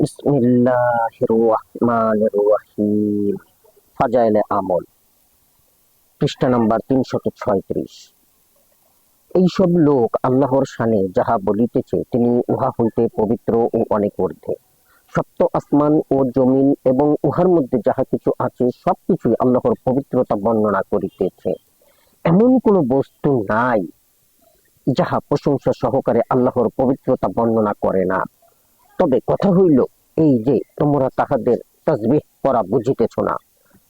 বিসমিল্লাহির রহমানির রহিম। ফাজাইলে আমল, পৃষ্ঠা নম্বর 336। এইসব লোক আল্লাহর শানে যাহা বলিতেছে, তিনি উহা হইতে পবিত্র ও অনেক ঊর্ধ্বে। সপ্ত আসমান ও জমিন এবং উহার মধ্যে যাহা কিছু আছে, সবকিছুই আল্লাহর পবিত্রতা বর্ণনা করিতেছে। এমন কোন বস্তু নাই যাহা প্রশংসা সহকারে আল্লাহর পবিত্রতা বর্ণনা করে না। তবে কথা হইল এই যে, তোমরা তাহাদের তাসবিহ করা বুঝিতেছ না।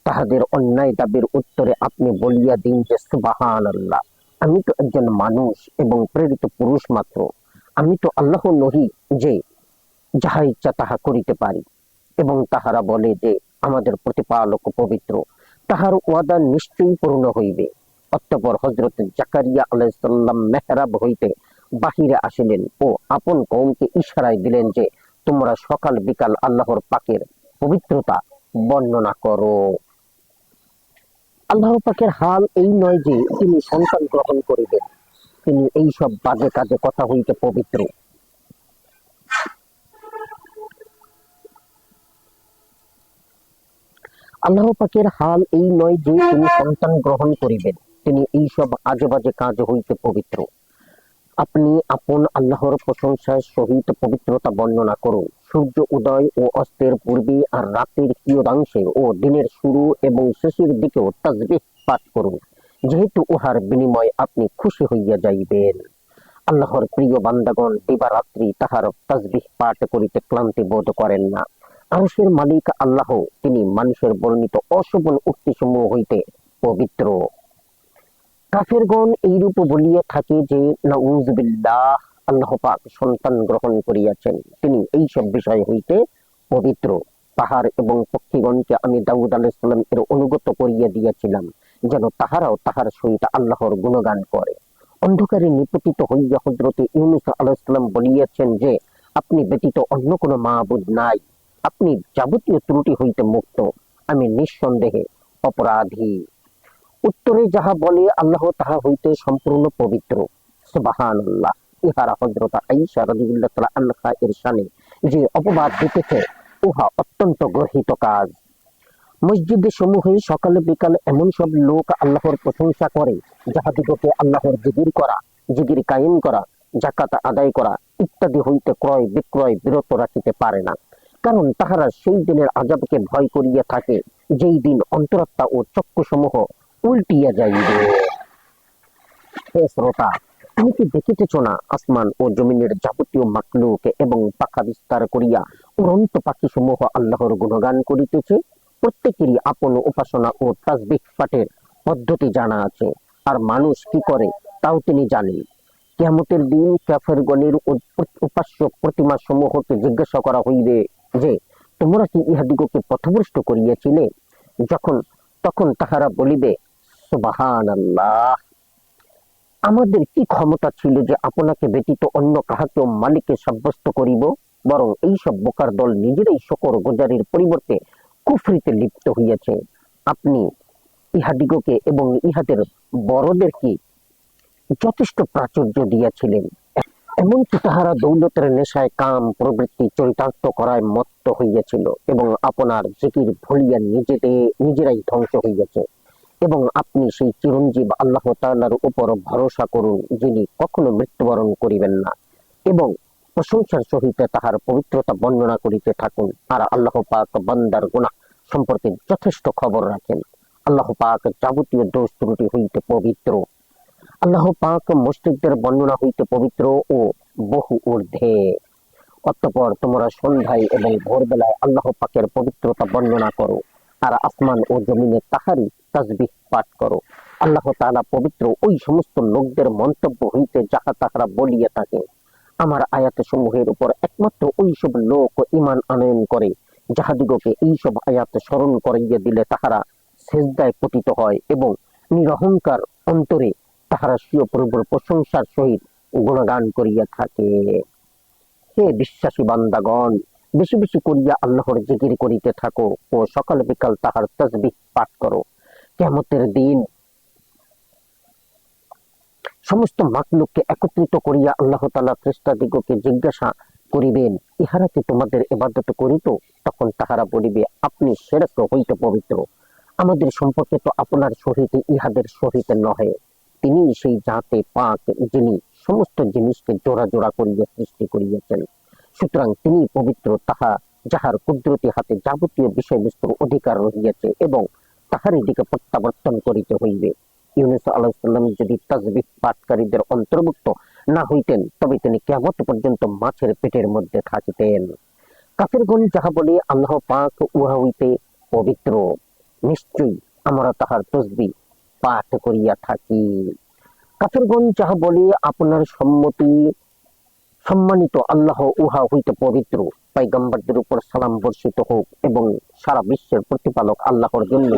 তাহাদের অন্যায় দাবির উত্তরে আপনি বলিয়া দিন যে, সুবহানাল্লাহ, আমি তো একজন মানুষ এবং প্রেরিত পুরুষ মাত্র। আমি তো আল্লাহ নহি যে যাহা ইচ্ছা তাহা করিতে পারি। এবং তাহারা বলে যে, আমাদের প্রতিপালক পবিত্র, তাহার ওয়াদা নিশ্চয়ই পূর্ণ হইবে। অতঃপর হযরত জাকারিয়া আলাইহিস সালাম মেহরাব হইতে বাহিরে আসিলেন ও আপন কওমকে ইশারায় দিলেন যে, তোমরা সকাল বিকাল আল্লাহর পাকের পবিত্রতা বর্ণনা করো। আল্লাহ পাকের হাল এই নয় যে তিনি সন্তান গ্রহণ করিবেন। তিনি এই সব বাজে কাজে কথা হইতে পবিত্র। আল্লাহ পাকের হাল এই নয় যে তিনি সন্তান গ্রহণ করিবেন। তিনি এই সব আজে বাজে কাজ হইতে পবিত্র। আপনি আপন আল্লাহর প্রশংসার সহিত পবিত্রতা বর্ণনা করুন। সূর্য উদয় ও অস্তের পূর্বে আর রাতের কিয়দাংশে ও দিনের শুরু এবং শেষের দিকেও তাসবিহ পাঠ করুন, যেহেতু উহার বিনিময়ে আপনি খুশি হইয়া যাইবেন। আল্লাহর প্রিয় বান্দাগণ দিবারাত্রি তাহার তাসবিহ পাঠ করিতে ক্লান্তি বোধ করেন না। আরশের মালিক আল্লাহ, তিনি মানুষের বর্ণিত অশোভন উক্তিসমূহ হইতে পবিত্র। কাফেরগণ এইরূপ বলিয়া থাকে যে, নাউযুবিল্লাহ, আল্লাহ পাক সন্তান গ্রহণ করিয়াছেন, তিনি এই সব বিষয় হইতে পবিত্র। পাহাড় এবং পক্ষীগণকে আমি দাউদ আলাইহিস সালাম এর অনুগত করিয়া দিয়াছিলাম, যেন তাহারাও তাহার সহিত আল্লাহর গুণগান করে। অন্ধকারে নিপতিত হইয়া হযরত ইউনূস আলাইহিস সালাম বলিয়াছেন যে, আপনি ব্যতীত অন্য কোনো মাবুদ নাই, আপনি যাবতীয় ত্রুটি হইতে মুক্ত, আমি নিঃসন্দেহে অপরাধী। উত্তরে যাহা বলে, আল্লাহ তাহা হইতে সম্পূর্ণ পবিত্র। সুবহানাল্লাহ। ইহারা হযরত আয়েশা রাদিয়াল্লাহু তাআলা আনহা এর শানে যে অপবাদ দিতেছে, উহা অত্যন্ত গর্হিত কাজ। মসজিদে সমূহে সকালে বিকালে এমন সব লোক আল্লাহর প্রশংসা করে, যাহাদিগকে আল্লাহর জিকির কায়েম করা, যাকাত আদায় করা ইত্যাদি হইতে ক্রয় বিক্রয় বিরত রাখিতে পারে না। কারণ তাহারা সেই দিনের আযাবকে ভয় করিয়া থাকে, যেই দিন অন্তরাত্মা ও চক্ষু সমূহ উল্টিয়া যাইবে। হে শ্রোতা, তুমি কি দেখিতেছ না, আসমান ও জমিনের যাবতীয় মাখলুক এবং পাখা বিস্তার করিয়া উড়ন্ত পাখি সমূহ আল্লাহর গুণগান করিতেছে। প্রত্যেকেরই আপন উপাসনা ও তাসবিহ পাঠের পদ্ধতি জানা আছে, আর মানুষ কি করে তাও তিনি জানেন। কিয়ামতের দিন কাফেরগণের উপাস্য প্রতিমা সমূহকে জিজ্ঞাসা করা হইবে যে, তোমরা কি ইহাদিগকে পথভ্রষ্ট করিয়াছিলে? তখন তাহারা বলিবে, সুবহানাল্লাহ, আমাদের কি ক্ষমতা ছিল যে আপনাকে ব্যতীত অন্য কাহাকেও মালিকে সাব্যস্ত করিব? বরং এই সব বোকার দল নিজেরাই শকর গুজারির পরিবর্তে কুফরিতে লিপ্ত হইয়াছে। আপনি ইহাদিগকে এবং ইহাদের বড়দেরকে যথেষ্ট প্রাচুর্য দিয়াছিলেন। এমনকি তাহারা দৌলতের নেশায় কাম প্রবৃত্তি চরিতার্থ করায় মত্ত হইয়াছিল এবং আপনার জিকির ভুলিয়া নিজেরাই ধ্বংস হইয়াছে। এবং আপনি সেই চিরঞ্জীব আল্লাহ তাআলার উপর ভরসা করুন, যিনি কখনো মৃত্যুবরণ করিবেন না, এবং প্রশংসার সহিত তাহার পবিত্রতা বর্ণনা করিতে থাকুন। আর আল্লাহ পাক বান্দার গুনাহ সম্পর্কে যথেষ্ট খবর রাখেন। আল্লাহ পাক যাবতীয় দোষ ত্রুটি হইতে পবিত্র। আল্লাহ পাক মুশরিকদের বর্ণনা হইতে পবিত্র ও বহু ঊর্ধ্বে। অতঃপর তোমরা সন্ধ্যায় এবং ভোরবেলায় আল্লাহ পাকের পবিত্রতা বর্ণনা করো, আর আসমান ও জমিনে তাহারই তাসবিহ পাঠ করো। আল্লাহ তাআলা পবিত্র ওই সমস্ত লোকদের মন্তব্য হইতে যাহা তাহারা বলিয়া থাকে। আমার আয়াত সমূহের উপর একমাত্র ওই সব লোক ঈমান আনয়ন করে, যাহাদিগকে এই সব আয়াত স্মরণ করাইয়া দিলে তাহারা সিজদায় পতিত হয় এবং নিরহংকার অন্তরে তাহারা স্বীয় প্রভুর প্রশংসার সহিত গুণগান করিয়া থাকে। হে বিশ্বাসী বান্দাগণ, বেশি বেশি করিয়া আল্লাহর জিকির করিতে থাকো ও সকাল বিকাল তাহার তাসবিহ পাঠ করো। কিয়ামতের দিন সমস্ত মাখলুককে একত্রিত করিয়া আল্লাহ তাআলা ফেরেশতাদিগকে জিজ্ঞাসা করিবেন, ইহারা কি তোমাদের ইবাদত করিত? তখন তাহারা বলিবে, আপনি শিরক হইতে পবিত্র, আমাদের সম্পর্কে তো আপনার সহিত ইহাদের সহিত নহে। তিনি সেই জাতে পাক, যিনি সমস্ত জিনিসকে জোড়া জোড়া করিয়া সৃষ্টি করিয়াছেন। সুতরাং তিনি পবিত্র, তাহা যাহার কুদরতি হাতে যাবতীয় বিষয়বস্তুর অধিকার রহিয়াছে এবং তাহারই দিকে প্রত্যাবর্তন করিতে হইবে। ইউনূস আলাইহিস সালাম যদি তাসবিহ পাঠকারীদের অন্তর্ভুক্ত না হইতেন, তবে তিনি কিয়ামত পর্যন্ত মাছের পেটের মধ্যে থাকিতেন। কাফিরগণ যাহা বলে আল্লাহ পাক উহা হইতে পবিত্র, নিশ্চয়ই আমরা তাহার তসবিহ পাঠ করিয়া থাকি। কাফিরগণ যাহা বলে আপনার সম্মানিত আল্লাহ উহা হইতে পবিত্র, পয়গম্বরদের উপর সালাম বর্ষিত হোক এবং সারা বিশ্বের প্রতিপালক আল্লাহর জন্য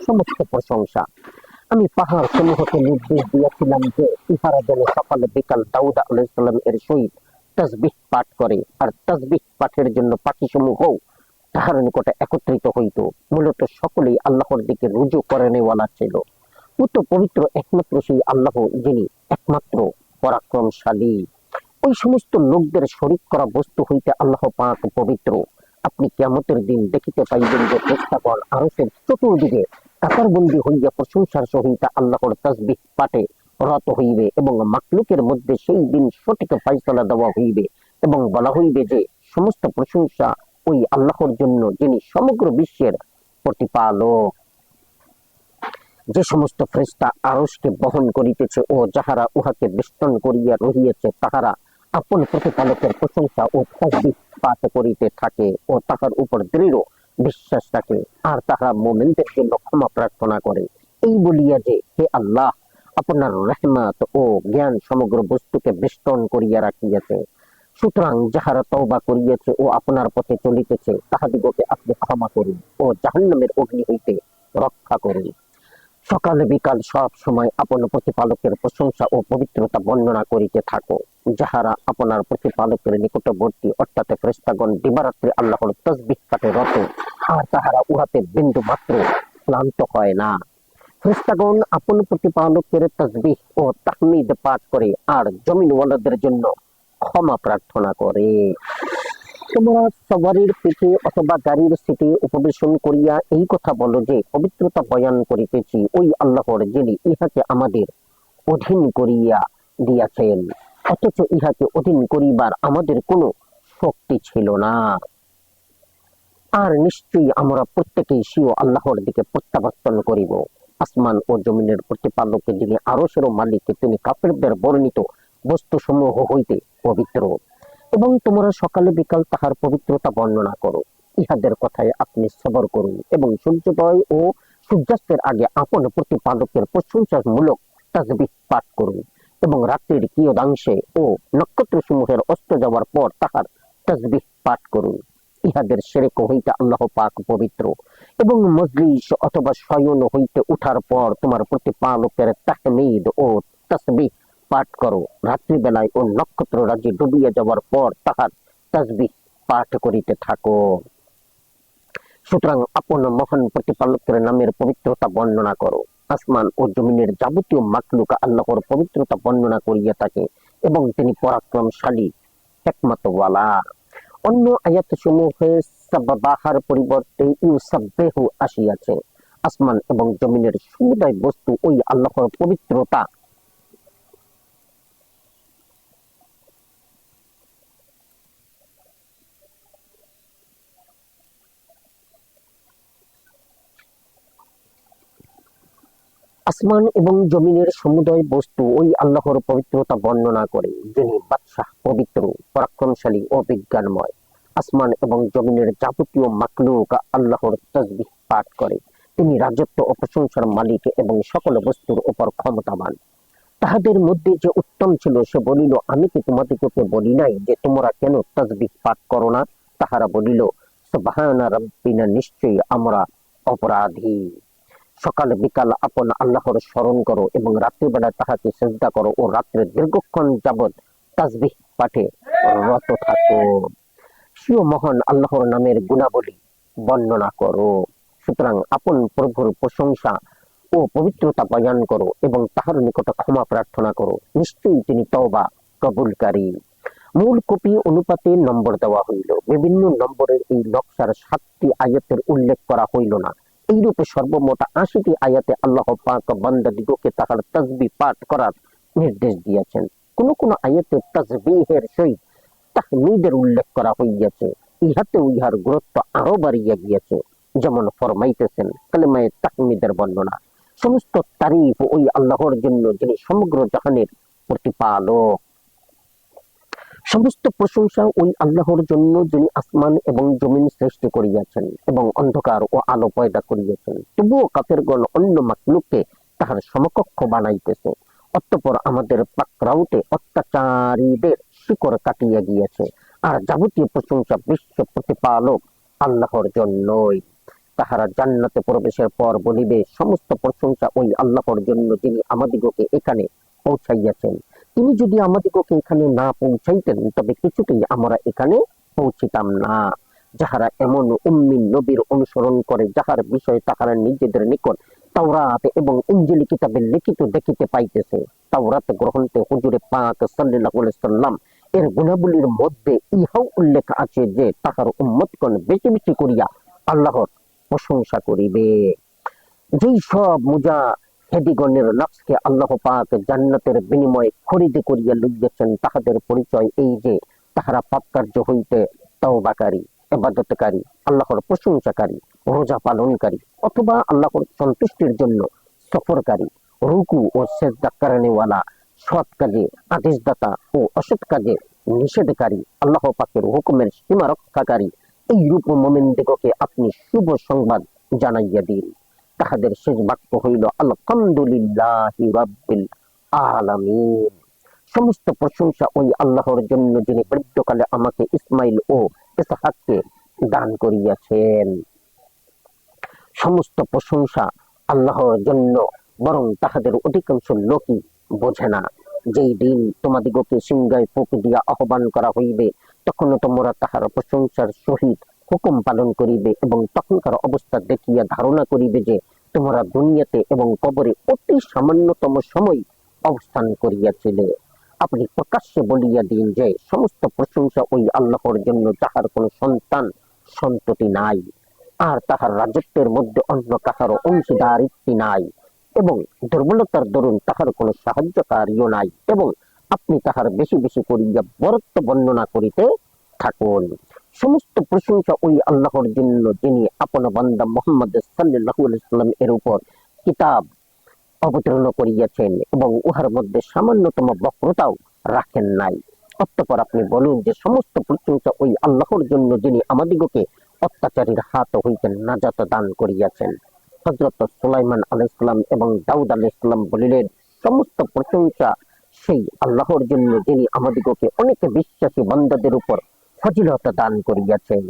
সমস্ত প্রশংসা। আমি পাহাড় সমূহকে নির্দেশ দিয়েছিলাম যে ইহারা যেন সকালে বিকাল দাউদ আলাইহিস সালাম এর সহিত তাসবিহ পাঠ করে, আর তাসবিহ পাঠের জন্য পাখি সমূহ তাহার নিকটে একত্রিত হইত। মূলত সকলেই আল্লাহর দিকে রুজু করে নেওয়ালা ছিল। পুত্র পবিত্র একমাত্র সেই আল্লাহ, যিনি একমাত্র পরাক্রমশালী। ওই সমস্ত লোকদের শরীক করা বস্তু হইতে আল্লাহ পাক পবিত্র। আপনি কিয়ামতের দিন দেখিতে পাইবেন যে ফেরেশতাগণ আরশের চতুর্দিকে কাতারবন্দী হইয়া প্রশংসার সহিত আল্লাহর তাসবিহ পাঠে রত হইবে এবং মাখলুকের মধ্যে সেই দিন সঠিক ফায়সালা দেওয়া হইবে এবং বলা হইবে যে সমস্ত প্রশংসা ওই আল্লাহর জন্য, যিনি সমগ্র বিশ্বের প্রতিপালক। যে সমস্ত ফেরেশতা আরশকে বহন করিতেছে ও যাহারা উহাকে বেষ্টন করিয়া রহিয়াছে, তাহারা আপন প্রতিপালকের প্রশংসা ও তাসবিহ পাঠ করিতে থাকে ও তাহার উপর দৃঢ় বিশ্বাস রাখে, আর তাহারা মুমিনদের জন্য ক্ষমা প্রার্থনা করে, এই বলিয়া যে, হে আল্লাহ, আপনার রহমত ও জ্ঞান সমগ্র বস্তুকে বেষ্টন করিয়া রাখিয়াছে। সুতরাং যাহারা তওবা করিয়াছে ও আপনার পথে চলিতেছে, তাহাদিগকে আপনি ক্ষমা করুন ও জাহান্নামের অগ্নি হইতে রক্ষা করুন। সকাল বিকাল সব সময় আপন প্রতিপালকের প্রশংসা ও পবিত্রতা বর্ণনা করিতে থাকো। যাহারা আপনার প্রতিপালকের নিকটবর্তী অর্থাৎ ফেরেশতাগণ দিবারাত্রি আল্লাহর তাসবিহ পাঠে রত, আর তাহারা উহাতে বিন্দু মাত্র ক্লান্ত হয় না। ফেরেশতাগণ আপন প্রতিপালকের তাসবিহ ও তাহমিদ পাঠ করে আর জমিনওয়ালাদের জন্য ক্ষমা প্রার্থনা করে। তোমরা সওয়ারির পিঠে অথবা গাড়ির সিটে উপবেশন করিয়া এই কথা বলো যে, পবিত্রতা বয়ান করিতেছি ওই আল্লাহর, যিনি ইহাকে আমাদের অধীন করিয়া দিয়াছেন, অথচ ইহাকে অধীন করিবার আমাদের কোনো শক্তি ছিল না। আর নিশ্চয়ই আমরা প্রত্যেকেই স্বীয় আল্লাহর দিকে প্রত্যাবর্তন করিব। আসমান ও জমিনের প্রতিপালক, যিনি আরশের মালিক, তিনি কাফেরদের বর্ণিত বস্তুসমূহ হইতে পবিত্র এবং তোমরা সকালে বিকাল তাহার পবিত্রতা বর্ণনা করো। ইহাদের কথায় আপনি সবর করুন এবং সূর্যোদয় ও সূর্যাস্তের আগে আপন প্রতিপালকের প্রশংসামূলক তাসবিহ পাঠ করুন এবং রাত্রির কিয়দাংশে ও নক্ষত্র সমূহের অস্ত যাওয়ার পর তাহার তাসবিহ পাঠ করুন। ইহাদের শিরক হইতে আল্লাহ পাক পবিত্র এবং মজলিস অথবা শয়ন হইতে উঠার পর তোমার প্রতিপালকের তাহমিদ ও তাসবিহ পাঠ করো। রাত্রিবেলায় ও নক্ষত্র রাজ্যে ডুবিয়া যাওয়ার পর তাহার তাসবিহ পাঠ করিতে থাকো। সুতরাং আপন মহান প্রতিপালকের নামের পবিত্রতা বর্ণনা করো। আসমান ও জমিনের যাবতীয় মাখলুক আল্লাহর পবিত্রতা বর্ণনা করিয়া থাকে এবং তিনি পরাক্রমশালী, হিকমতওয়ালা। অন্য আয়াত সমূহে সাব্বাহার পরিবর্তে ইউসাব্বিহু আসিয়াছে। আসমান এবং জমিনের সমুদায় বস্তু ওই আল্লাহর পবিত্রতা আসমান এবং জমিনের সমুদয় বস্তু ওই আল্লাহর পবিত্রতা বর্ণনা করে, যিনি বাদশাহ, পবিত্র, পরাক্রমশালী ও বিজ্ঞানময়। আসমান এবং জমিনের যাবতীয় মাখলুক আল্লাহর তাসবিহ পাঠ করে। তিনি রাজত্ব ও প্রশংসার মালিক এবং সকল বস্তুর উপর ক্ষমতাবান। তাহাদের মধ্যে যে উত্তম ছিল সে বলিল, আমি কি তোমাদিগকে বলি নাই যে তোমরা কেন তাসবিহ পাঠ করো না? তাহারা বলিল, সুবহানা রাব্বিনা, নিশ্চয়ই আমরা অপরাধী। সকাল বিকাল আপন আল্লাহর স্মরণ করো এবং রাত্রিবেলা তাহাকে সিজদা করো ও রাত্রে দীর্ঘক্ষণ যাবৎ তাসবিহ পাঠে রত থাকো। স্বীয় মহান আল্লাহর নামের গুণাবলী বর্ণনা করো। সুতরাং আপন প্রভুর প্রশংসা ও পবিত্রতা বয়ান করো এবং তাহার নিকট ক্ষমা প্রার্থনা করো। নিশ্চয়ই তিনি তওবা কবুলকারী। মূল কপি অনুপাতে নম্বর দেওয়া হইল, বিভিন্ন নম্বরের এই নকশার 7টি আয়াতের উল্লেখ করা হইল না। এইরূপে সর্বমোট 80টি আয়াতে আল্লাহ পাক বান্দাদিগকে তাহার তাসবিহ পাঠ করার নির্দেশ দিয়েছেন। কোন কোন আয়াতে তাসবিহের সহিত তাহমিদের উল্লেখ করা হইয়াছে, ইহাতেও ইহার গুরুত্ব আরো বাড়িয়া গিয়েছে। যেমন ফরমাইতেছেন কালেমায়ে তাহমিদের বর্ণনা, সমস্ত তারিফ ওই আল্লাহর জন্য যিনি সমগ্র জাহানের প্রতিপালক। সমস্ত প্রশংসা ওই আল্লাহর জন্য যিনি আসমান এবং জমিন সৃষ্টি করিয়াছেন এবং অন্ধকার ও আলো পয়দা করিয়াছেন। তবুও কাফেরগণ অন্য মাখলুককে তাহার সমকক্ষ বানাইতেছে। অতঃপর আমাদের পাকড়াউতে অত্যাচারীদের শিকড় কাটিয়া গিয়েছে। আর যাবতীয় প্রশংসা বিশ্ব প্রতিপালক আল্লাহর জন্যই। তাহারা জান্নাতে প্রবেশের পর বলিবে, সমস্ত প্রশংসা ওই আল্লাহর জন্য যিনি আমাদিগকে এখানে পৌঁছাইয়াছেন। তিনি যদি আমাদিগকে এখানে না পৌঁছাইতেন তবে কিছুতেই আমরা এখানে পৌঁছিতাম না। যাহারা এমন উম্মি নবীর অনুসরণ করে, যাহার বিষয়ে তাহারা নিজেদের নিকট তাওরাত এবং ইনজিল কিতাবে লিখিত দেখিতে পাইতেছে। তাওরাত গ্রহণতে হুজুরে পাক সাল্লাল্লাহু আলাইহি সাল্লাম এর গুণাবলীর মধ্যে ইহাও উল্লেখ আছে যে তাহার উম্মতগণ বেশি বেশি করিয়া আল্লাহর প্রশংসা করিবে। যেই সব মুজাহিদিগণের নফসকে আল্লাহ পাক জান্নাতের বিনিময়ে খরিদ করিয়া লইয়াছেন, তাহাদের পরিচয় এই যে তাহারা পাপ কার্য হইতে তওবাকারী, ইবাদতকারী, আল্লাহর প্রশংসাকারী, রোজা পালনকারী অথবা আল্লাহর সন্তুষ্টির জন্য সফরকারী, রুকু ও সেজদা করনেওয়ালা, সৎ কাজে আদেশদাতা ও অসৎ কাজে নিষেধকারী, আল্লাহ পাকের হুকুমের সীমা রক্ষাকারী। এই রূপ মুমিনদিগকে আপনি শুভ সংবাদ জানাইয়া দিন। তাহাদের শেষ বাক্য হইল আলহামদুলিল্লাহি রাব্বিল আলামিন। সমস্ত প্রশংসা ওই আল্লাহর জন্য যিনি বৃদ্ধকালে আমাকে ইসমাইল ও ইসহাককে দান করিয়াছেন। সমস্ত প্রশংসা আল্লাহর জন্য, বরং তাহাদের অধিকাংশ লোকই বোঝে না। যেই দিন তোমাদিগকে সিংহায় ফুঁক দিয়া আহ্বান করা হইবে, তখন তোমরা তাহার প্রশংসার সহিত হুকুম পালন করিবে এবং তখনকার অবস্থা দেখিয়া ধারণা করিবে যে তোমরা দুনিয়াতে এবং কবরে অতি সামান্যতম সময় অবস্থান করিয়াছিলে। আপনি প্রকাশ্যে বলিয়া দিন যে সমস্ত প্রশংসা ওই আল্লাহর জন্য, যাহার কোনো সন্তান সন্ততি নাই, আর তাহার রাজত্বের মধ্যে অন্য কাহারও অংশীদারিত্ব নাই এবং দুর্বলতার দরুন তাহার কোনো সাহায্যকারীও নাই, এবং আপনি তাহার বেশি বেশি করিয়া বরত্ব বর্ণনা করিতে থাকুন। সমস্ত প্রশংসা ওই আল্লাহর জন্য যিনি আপন বান্দা মুহাম্মদ সাল্লাল্লাহু আলাইহি সাল্লাম এর উপর কিতাব অবতীর্ণ করিয়াছেন এবং উহার মধ্যে সামান্যতম বক্রতাও রাখেন নাই। অতঃপর আপনি বলুন যে সমস্ত প্রশংসা ওই আল্লাহর জন্য যিনি আমাদিগকে অত্যাচারীর হাত হইতে নাজাত দান করিয়াছেন। হযরত সুলাইমান আলাইহিস সালাম এবং দাউদ আলাইহিস সালাম বলিলেন, সমস্ত প্রশংসা সেই আল্লাহর জন্য যিনি আমাদিগকে অনেক বিশ্বাসী বান্দাদের উপর ফজিলত দান করিয়াছেন।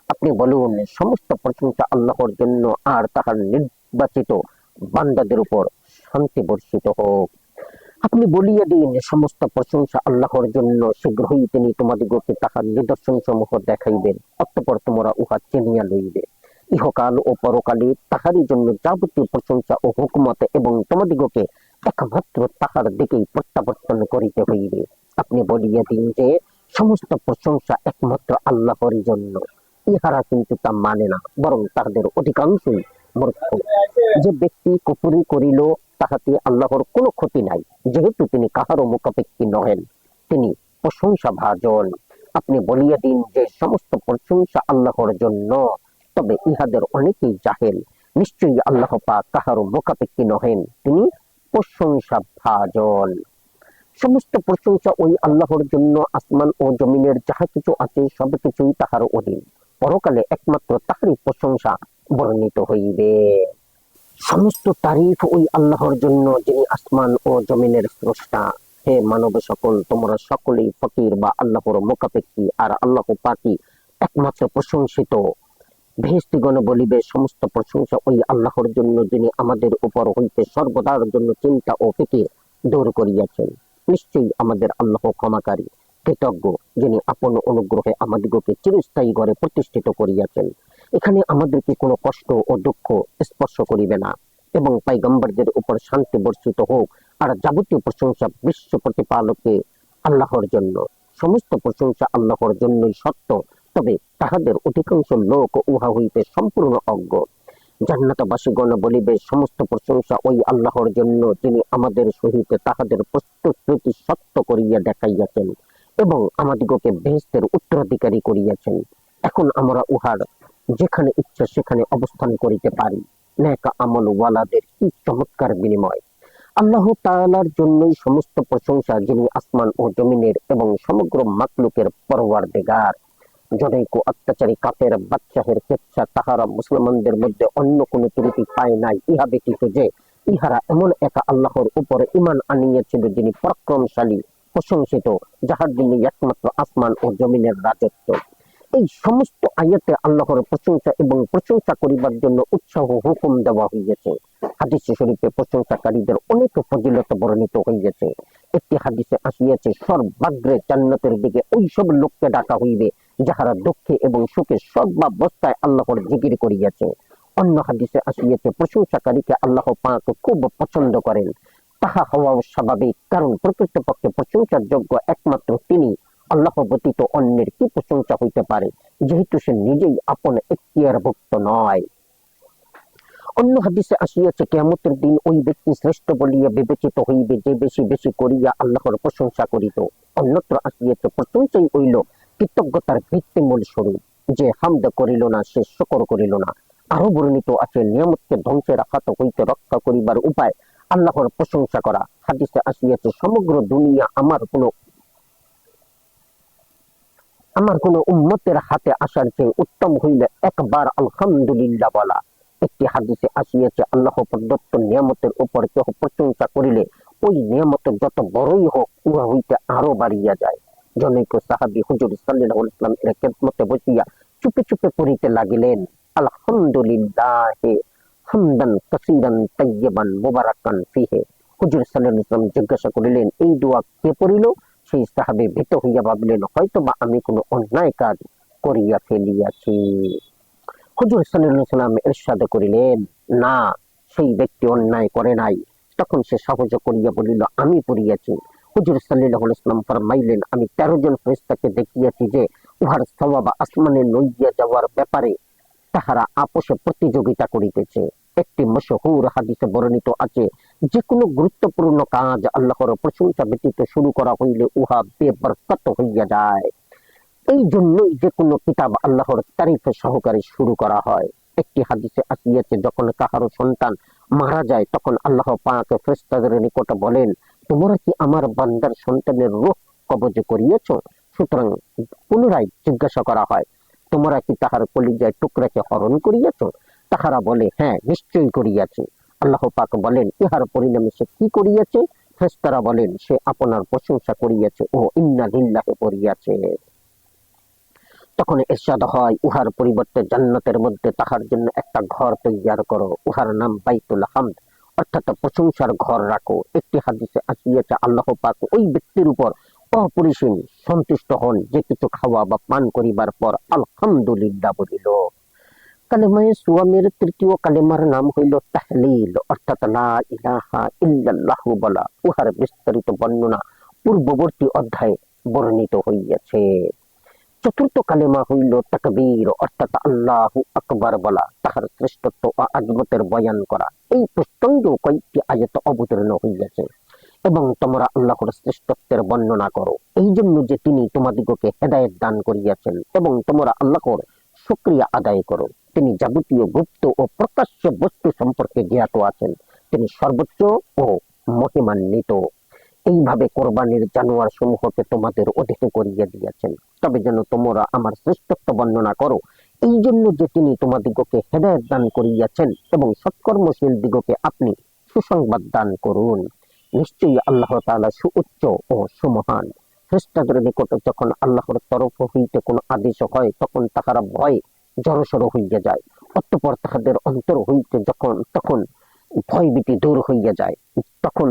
আপনি বলুন সমস্ত প্রশংসা আল্লাহর জন্য, আর তাহার নির্বাচিত বান্দাদের উপর শান্তি বর্ষিত হোক। আপনি বলিয়া দিন সমস্ত প্রশংসা আল্লাহর জন্য, শীঘ্রই তিনি তোমাদিগকে তাহার নিদর্শন সমূহ দেখাইবেন, অতঃপর তোমরা উহা চিনিয়া লইবে। ইহকাল ও পরকালে তাহারই জন্য যাবতীয় প্রশংসা ও হুকুমত, এবং তোমাদিগকে একমাত্র তাহার দিকেই প্রত্যাবর্তন করিতে হইবে। আপনি বলিয়া দিন যে সমস্ত প্রশংসা একমাত্র আল্লাহরই জন্য। ইহারা কিন্তু তা মানে না, বরং তাহাদের অধিকাংশই মূর্খ। যে ব্যক্তি কুফরি করিল তাহাতে আল্লাহর কোনো ক্ষতি নাই, যেহেতু তিনি কাহারও মুখাপেক্ষী নহেন, তিনি প্রশংসা ভাজন। আপনি বলিয়া দিন যে সমস্ত প্রশংসা আল্লাহর জন্য, তবে ইহাদের অনেকেই জাহেল। নিশ্চয়ই আল্লাহ পাক কাহারও মুখাপেক্ষী নহেন, তিনি প্রশংসা ভাজন। সমস্ত প্রশংসা ওই আল্লাহর জন্য। আসমান ও জমিনের যাহা কিছু আছে সবকিছুই তাহার অধীন। পরকালে একমাত্র তাহারই প্রশংসা বর্ণিত হইবে। সমস্ত তারিফ ওই আল্লাহর জন্য যিনি আসমান ও জমিনের স্রষ্টা। হে মানব সকল, তোমরা সকলেই ফকির বা আল্লাহর মুখাপেক্ষী, আর আল্লাহ পাকই একমাত্র প্রশংসিত। বেহেশতীগণ বলিবে সমস্ত প্রশংসা ওই আল্লাহর জন্য যিনি আমাদের উপর হইতে সর্বদার জন্য চিন্তা ও ফিকির দূর করিয়াছেন। নিশ্চয়ই আমাদের আল্লাহ ক্ষমাকারী, কৃতজ্ঞ, যিনি আপন অনুগ্রহে আমাদিগকে চিরস্থায়ী ঘরে প্রতিষ্ঠিত করিয়াছেন। এখানে আমাদেরকে কোনো কষ্ট ও দুঃখ স্পর্শ করিবে না, এবং পয়গম্বরদের উপর শান্তি বর্ষিত হোক। আর যাবতীয় প্রশংসা বিশ্ব প্রতিপালকে আল্লাহর জন্য। সমস্ত প্রশংসা আল্লাহর জন্যই সত্য, তবে তাহাদের অধিকাংশ লোক উহা হইতে সম্পূর্ণ অজ্ঞ। জান্নাতবাসীগণ বলিবে, সমস্ত প্রশংসা ওই আল্লাহর জন্য, যিনি আমাদের সহিত তাহাদের প্রতিশ্রুতি সত্য করিয়া দেখাইয়াছেন এবং আমাদিগকে বেহেশতের উত্তরাধিকারী করিয়াছেন। এখন আমরা উহার যেখানে ইচ্ছা সেখানে অবস্থান করিতে পারি। নেক আমল ওয়ালাদের কি চমৎকার বিনিময়! আল্লাহ তাআলার জন্যই সমস্ত প্রশংসা, যিনি আসমান ও জমিনের এবং সমগ্র মাখলুকের পরওয়ারদিগার। জনৈক অত্যাচারী কাফের বাদশাহের কেচ্ছা তাহারা মুসলমানদের মধ্যে অন্য কোনো ত্রুটি পায় নাই, ইহা ব্যতীত যে ইহারা এমন একা আল্লাহর উপরে ঈমান আনিয়াছিল, যিনি পরাক্রমশালী, প্রশংসিত, যাহার জন্য একমাত্র আসমান ও জমিনের রাজত্ব। এই সমস্ত আয়াতে আল্লাহর প্রশংসা এবং প্রশংসা করিবার জন্য উৎসাহ হুকুম দেওয়া হইয়াছে। হাদিসে শরীফে প্রশংসাকারীদের অনেক ফজিলত বর্ণিত হইয়াছে। একটি হাদিসে আসিয়াছে, সর্বাগ্রে জান্নাতের দিকে ওই সব লোককে ডাকা হইবে যাহারা দুঃখে এবং সুখে সর্বাবস্থায় আল্লাহর জিকির করিয়াছে। অন্য হাদিসে আসিয়াছে, প্রশংসাকারীকে আল্লাহ পাক খুব পছন্দ করেন। তাহা হওয়াও স্বাভাবিক, কারণ প্রকৃতপক্ষে প্রশংসার যোগ্য একমাত্র তিনি। আল্লাহ ব্যতীত অন্যের কি প্রশংসা হইতে পারে, যেহেতু সে নিজেই আপন এখতিয়ারভুক্ত নয়। অন্য হাদিসে আসিয়াছে, কিয়ামতের দিন ওই ব্যক্তি শ্রেষ্ঠ বলিয়া বিবেচিত হইবে যে বেশি বেশি করিয়া আল্লাহর প্রশংসা করিত। অন্যত্র আসিয়াছে, প্রশংসাই হইল কৃতজ্ঞতার ভিত্তিমূল স্বরূপ। যে হামদ করিল না সে শুকর করিল না। আরো বর্ণিত আছে, নিয়ামতকে ধ্বংসের হাত হইতে রক্ষা করিবার উপায় আল্লাহর প্রশংসা করা। হাদিসে আসিয়াছে, সমগ্র দুনিয়া আমার কোন উম্মতের হাতে আসার চেয়ে উত্তম হইলে একবার আলহামদুলিল্লাহ বলা। একটি হাদিসে আসিয়াছে, আল্লাহ প্রদত্ত নিয়ামতের উপর কেহ প্রশংসা করিলে ওই নিয়ামত যত বড়ই হোক উহা হইতে আরো বাড়িয়া যায়। জনৈক সাহাবী হুজুর সাল্লাল্লাহু আলাইহি ওয়াসাল্লাম এর খেদমতে বসিয়া চুপে চুপে পড়িতে লাগিলেন, আলহামদুলিল্লাহ হামদান কাসীরান তাইয়্যিবান মুবারাকান ফীহি। হুজুর সাল্লাল্লাহু আলাইহি ওয়াসাল্লাম জিজ্ঞাসা করিলেন, এই দোয়া কে পড়িল? সেই সাহাবী ভীত হইয়া ভাবলেন, হয়তো বা আমি কোনো অন্যায় কাজ করিয়া ফেলিয়াছি। হুজুর সাল্লাল্লাহু আলাইহি ওয়াসাল্লাম ইরশাদ করিলেন, না, সেই ব্যক্তি অন্যায় করে নাই। তখন সে সাহস করিয়া বলিল, আমি পড়িয়াছি। হুজুর সাল্লাল্লাহু আলাইহি ওয়াসাল্লাম ফরমাইলেন, আমি 13 জন ফেরেশতাকে দেখিয়াছি যে উহার সওয়াব আসমানে লইয়া যাওয়ার ব্যাপারে তাহারা আপোষে প্রতিযোগিতা করিতেছে। একটি মশহুর হাদিসে বর্ণিত আছে, যে কোনো গুরুত্বপূর্ণ কাজ আল্লাহর প্রশংসা ব্যতীত শুরু করা হইলে উহা বেবরকত হইয়া যায়। এই জন্যই যে কোনো কিতাব আল্লাহর তারিফ সহকারে শুরু করা হয়। একটি হাদিসে আসিয়াছে, যখন কাহারো সন্তান মারা যায় তখন আল্লাহ পাক ফেরেশতাদের নিকট বলেন, তোমরা কি আমার বান্দার সন্তানের রূহ কবজ করিয়াছ? সুতরাং পুনরায় জিজ্ঞাসা করা হয়, তোমরা কি তাহার কলিজায় টুকরাকে হরণ করিয়াছ? তাহারা বলে, হ্যাঁ, নিশ্চয়ই করিয়াছি। আল্লাহ পাক বলেন, ইহার পরিণামে সে কি করিয়াছে? ফেরেশতারা বলেন, সে আপনার প্রশংসা করিয়াছে ও ইন্না লিল্লাহি পড়িয়াছে। তখন ইরশাদ হয়, উহার পরিবর্তে জান্নাতের মধ্যে তাহার জন্য একটা ঘর তৈয়ার করো, উহার নাম বাইতুল হামদ, অর্থাৎ প্রশংসার ঘর রাখো। একটি হাদিসে আসিয়াছে, আল্লাহ পাক ওই ব্যক্তির উপর অপরিসীম সন্তুষ্ট হন যে কিছু খাওয়া বা পান করিবার পর আলহামদুলিল্লাহ বলিল। কালেমায়ে সুয়ামের তৃতীয় কালেমার নাম হইল তাহলিল, অর্থাৎ লা ইলাহা ইল্লাল্লাহু বলা। উহার বিস্তারিত বর্ণনা পূর্ববর্তী অধ্যায়ে বর্ণিত হইয়াছে। চতুর্থ কালেমা হইল তাকবীর, অর্থাৎ আল্লাহু আকবার বলা, তাহার শ্রেষ্ঠত্ব ও আজমতের বয়ান করা। এই প্রসঙ্গে কয়েকটি আয়াত অবতীর্ণ হইয়াছে। এবং তোমরা আল্লাহর শ্রেষ্ঠত্বের বর্ণনা করো, এই জন্য যে তিনি তোমাদিগকে হেদায়েত দান করিয়াছেন, এবং তোমরা আল্লাহর শুকরিয়া আদায় করো। তিনি যাবতীয় গুপ্ত ও প্রকাশ্য বস্তু সম্পর্কে জ্ঞাত আছেন। তিনি সর্বোচ্চ ও মহিমান্বিত। এইভাবে কোরবানির জানোয়ার সমূহকে তোমাদের অধীনে করিয়া দিয়েছেন, তবে যেন তোমরা আমার শ্রেষ্ঠত্ব বর্ণনা করো, এই জন্য যে তিনি তোমাদিগকে হেদায়েত দান করিয়াছেন এবং সৎকর্মশীল দিগকে আপনি সুসংবাদ দান করুন। নিশ্চয়ই আল্লাহ তাআলা সুউচ্চ ও সুমহান। ফেরেশতাদের নিকট যখন আল্লাহর তরফ হইতে কোনো আদেশ হয় তখন তাহারা ভয়ে জড়সড় হইয়া যায়। অতঃপর তাহাদের অন্তর হইতে তখন ভয়ভীতি দূর হইয়া যায়। তখন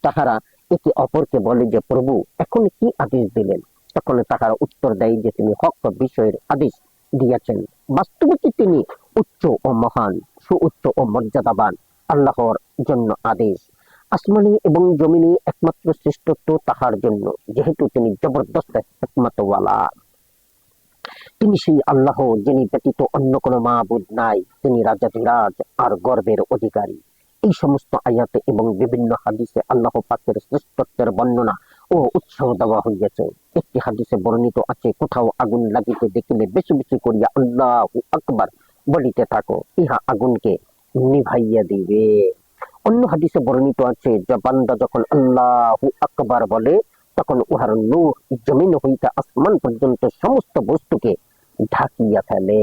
তাহারা একে অপরকে বলে যে, প্রভু, এখন কি আদেশ দিলেন? তখন তাহারা উত্তর দেয় যে, তিনি হক বিষয়ের আদেশ দিয়েছেন। বাস্তবে তিনি উচ্চ ও মহান, সুউচ্চ ও মর্যাদাবান। আল্লাহর জন্য আদেশ, আসমানি এবং জমিনি একমাত্র শ্রেষ্ঠত্ব তাহার জন্য, যেহেতু তিনি জবরদস্ত হিকমতওয়ালা। তিনি সেই আল্লাহ যিনি ব্যতীত অন্য কোনো মাবুদ নাই, তিনি রাজাধিরাজ আর গর্বের অধিকারী। এই সমস্ত আয়াতে এবং বিভিন্ন হাদিসে আল্লাহ পাকের শ্রেষ্ঠত্বের বর্ণনা ও উৎসাহ দেওয়া হইয়াছে। একটি হাদিসে বর্ণিত আছে, কোথাও আগুন লাগিতে দেখিলে বেশি বেশি করিয়া আল্লাহু আকবার বলিতে থাকো, ইহা আগুনকে নিভাইয়া দিবে। অন্য হাদিসে বর্ণিত আছে, যে বান্দা যখন আল্লাহু আকবার বলে, তখন উহার নূর জমিন হইতে আসমান পর্যন্ত সমস্ত বস্তুকে ঢাকিয়া ফেলে।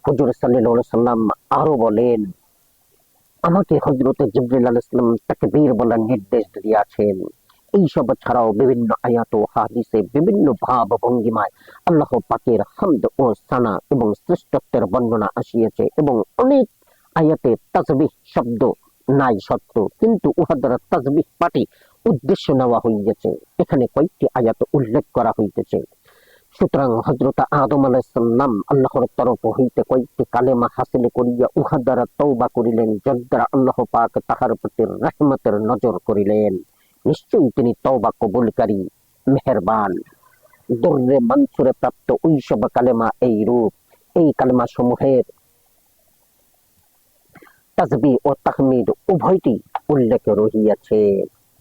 হুজুর সাল্লাল্লাহু আলাইহি সাল্লাম আরো বলেন, আমাকে হযরত জিবরিল আলাইহিস সালাম তাকবীর বলার নির্দেশ দিয়েছেন। এইসব ছাড়াও বিভিন্ন আয়াত ও হাদিসে বিভিন্ন ভাব ভঙ্গিমায় আল্লাহ পাকের হামদ ও সানা এবং শ্রেষ্ঠত্বের বর্ণনা আসিয়াছে, এবং অনেক আয়াতে তাসবিহ শব্দ নাই সত্য, কিন্তু উহা দ্বারা তাসবিহ পাঠে উদ্দেশ্য নেওয়া হইয়াছে। এখানে কয়েকটি আয়াত উল্লেখ করা হইতেছে। সুতরাং হযরত আদম আলাইহিস সালাম আল্লাহর তরফ হইতে কয়েকটি কালেমা হাসিল করিয়া উহা দ্বারা তওবা করিলেন, যার দ্বারা আল্লাহ পাক তাহার প্রতি রহমতের নজর করিলেন। নিশ্চয়ই তিনি তওবা কবুলকারী, মেহেরবান। দুররে মানসুরে প্রাপ্ত ওই সব কালেমা এই রূপ। এই কালেমা সমূহের তাসবিহ ও তাহমিদ উভয়টি উল্লেখ রহিয়াছে।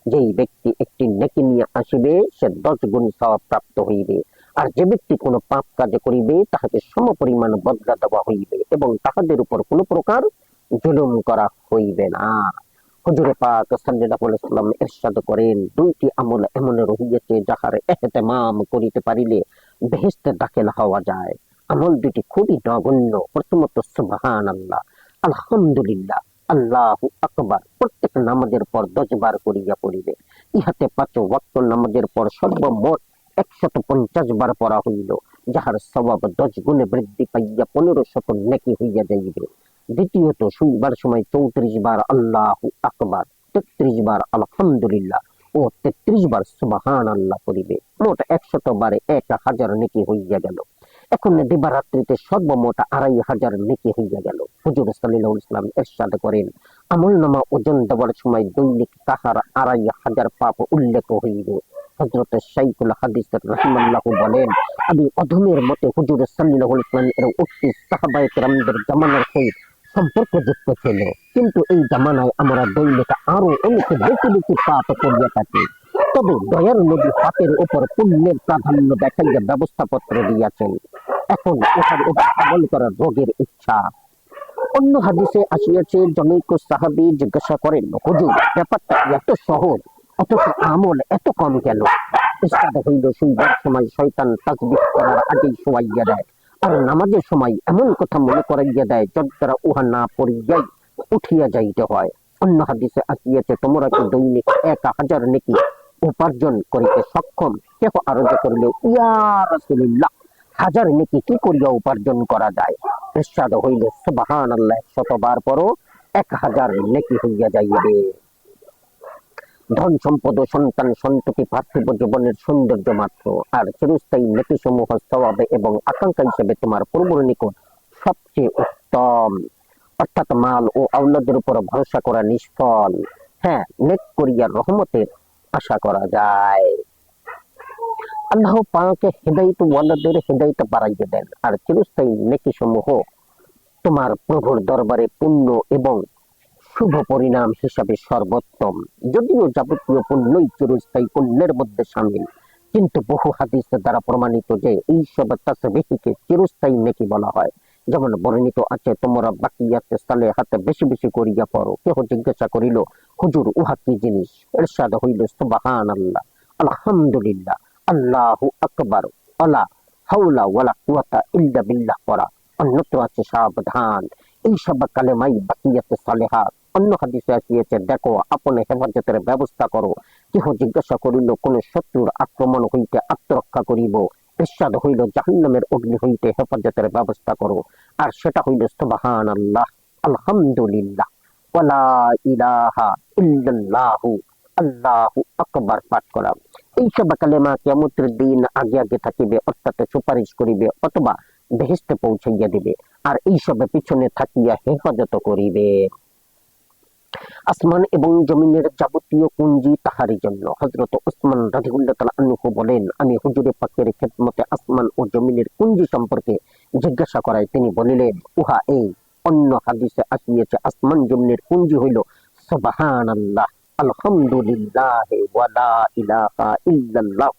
যেই ব্যক্তি একটি নেকি নিয়ে আসিবে, সে 10 গুণ সওয়াব প্রাপ্ত হইবে, আর যে ব্যক্তি কোনো পাপ কাজ করিবে তাহাকে সমপরিমাণ বদলা দেওয়া হইবে, এবং তাহাদের উপর কোনো প্রকার জুলুম করা হইবে না। হুজুরে পাক সাল্লাল্লাহু আলাইহি ওয়াসাল্লাম ইরশাদ করেন, 2টি আমল এমন রহিয়াছে যাহার ইহতিমাম করিতে পারিলে বেহেশতে দাখিল হওয়া যায়। আমল দুটি খুবই নগণ্য। প্রথমত সুবহানাল্লাহ, আলহামদুলিল্লাহ, আল্লাহু আকবার প্রত্যেক নামাজের পর 10 বার করিয়া পড়িবে। ইহাতে 5 ওয়াক্ত নামাজের পর সর্বমোট 150 বার পড়া হইল, যাহার সওয়াব 10 গুণে বৃদ্ধি পাইয়া 1500 নেকি হইয়া যাইবে। দ্বিতীয়ত শুইবার সময় 34 বার আল্লাহু আকবার, 33 বার আলহামদুলিল্লাহ ও 33 বার সুবহানাল্লাহ পড়িবে। মোট 100 বারে 1000 নেকি হইয়া গেল। এখন দিবারাত্রিতে সর্বমোট 2500 নেকি হইয়া গেল। হুজুর সাল্লাল্লাহু আলাইহি ওয়াসাল্লাম ইরশাদ করেন, আমলনামা ওজন দেওয়ার সময় দৈনিক তাহার 2500 পাপ উল্লেখ হইবে। হযরত শাইখুল হাদিস রাহিমাহুল্লাহ বলেন, আমি অধমের মতে হুজুর সাল্লাল্লাহু আলাইহি ওয়াসাল্লাম এর উক্তি সাহাবায়ে কেরামদের জামানার সহিত সম্পর্কযুক্ত ছিল, কিন্তু এই জামানায় আমরা দৈনিক আরো অনেক বেশি বেশি পাপ করিয়া থাকি। তবে দয়ার নবী পাপের উপর পুণ্যের প্রাধান্য দেখাইয়া ব্যবস্থাপত্র দিয়াছেন। এখন উহার উপর আমল করার রোগের ইচ্ছা। অন্য হাদিসে আসিয়াছে, জনৈক সাহাবী জিজ্ঞাসা করেন, হুজুর, ব্যাপারটা এত সহজ অথচ আমল এত কম কেন? ইরশাদ হইল, শুইবার সময় শয়তান তাসবিহ করার আগেই শোয়াইয়া দেয়, আর নামাজের সময় এমন কথা মনে করাইয়া দেয় যার দ্বারা উহা না পড়িয়াই উঠিয়া যাইতে হয়। অন্য হাদিসে আসিয়াছে, তোমরা কি দৈনিক 1000 নেকি উপার্জন করিতে সক্ষম? কেহ আরজ করিল, ইয়া রাসূলুল্লাহ, 1000 নেকি কি করিয়া উপার্জন করা যায়? ইরশাদ হইল, সুবহানাল্লাহ 100 বার পড়ো, 1000 নেকি হইয়া যাইবে। ধন সম্পদ ও সন্তান সন্ততি পার্থিব জীবনের সৌন্দর্য মাত্র, আর চিরস্থায়ী নেকি সমূহ সওয়াবে এবং আকাঙ্ক্ষা হিসেবে তোমার প্রভুর নিকট সবচেয়ে উত্তম। অর্থাৎ মাল ও আওলাদের উপর ভরসা করা নিষ্ফল। হ্যাঁ, নেক করিয়া রহমতের আশা করা যায়। আল্লাহ পাক হেদায়েত ওয়ালাদের হেদায়েত বাড়াইয়া দেন, আর চিরস্থায়ী নেকি সমূহ তোমার প্রভুর দরবারে পুণ্য এবং শুভ পরিণাম হিসাবে সর্বোত্তম। যদিও যাবতীয় পুণ্যই চিরস্থায়ী পুণ্যের মধ্যে সামিল, কিন্তু বহু হাদিস দ্বারা প্রমাণিত যে এই সব তাসবিহকে চিরস্থায়ী নেকি বলা হয়। যেমন বর্ণিত আছে, তোমরা বাকিয়াতে সালেহাতে বেশি বেশি করিয়া পড়ো। কেহ জিজ্ঞাসা করিল, হুজুর, উহা কি জিনিস? ইরশাদ হইল, সুবহানাল্লাহ, আলহামদুলিল্লাহ, আল্লাহু আকবার, ওয়ালা হাওলা ওয়ালা কুওয়াতা ইল্লা বিল্লাহ পড়া। অন্যত্র আছে, সাবধান, এই সব কালেমাই বাকিয়াতে সালেহাত। অন্য হাদিসে আসিয়াছে, দেখো, আপনি হেফাজতের ব্যবস্থা করো। কেহ জিজ্ঞাসা করিল, কোন শত্রুর আক্রমণ হইতে আত্মরক্ষা করিব? ইরশাদ হইল, জাহান্নামের অগ্নি হইতে হেফাজতের ব্যবস্থা করো, আর সেটা হইল সুবহানাল্লাহ, আলহামদুলিল্লাহ, ওয়ালা ইলাহা ইল্লাল্লাহু, আল্লাহু আকবার পাঠ করা। এই সব কালেমা কিয়ামতের দিন আগে আগে থাকিবে, অর্থাৎ সুপারিশ করিবে অথবা বেহেশতে পৌঁছাইয়া দিবে, আর এই সব পিছনে থাকিয়া হেফাজত করিবে। আসমান এবং জমিনের যাবতীয় পুঞ্জি তাহারই জন্য। হযরত উসমান রাদিয়াল্লাহু তাআলা আনহু বলেন, আমি হুজুরে পাকের খেদমতে আসমান ও জমিনের পুঞ্জি সম্পর্কে জিজ্ঞাসা করায় তিনি বলিলেন, উহা এই। অন্য হাদিসে আসিয়াছে, আসমান জমিনের পুঞ্জি হইল সুবহানাল্লাহ, আলহামদুলিল্লাহ ওয়া লা ইলাহা ইল্লাল্লাহ,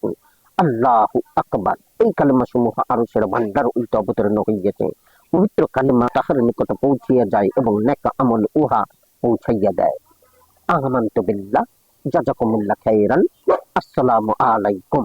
আল্লাহু আকবার। এই কালেমা সমূহ আরশের ভান্ডার উল্টে অবতীর্ণ হইয়াছে। পবিত্র কালেমা তাহার নিকট পৌঁছিয়া যায় এবং নেক আমল উহা পৌঁছাইয়া দেয়। আমানতু বিল্লাহ। জাযাকুমুল্লাহ খাইরান। আসসালামু আলাইকুম।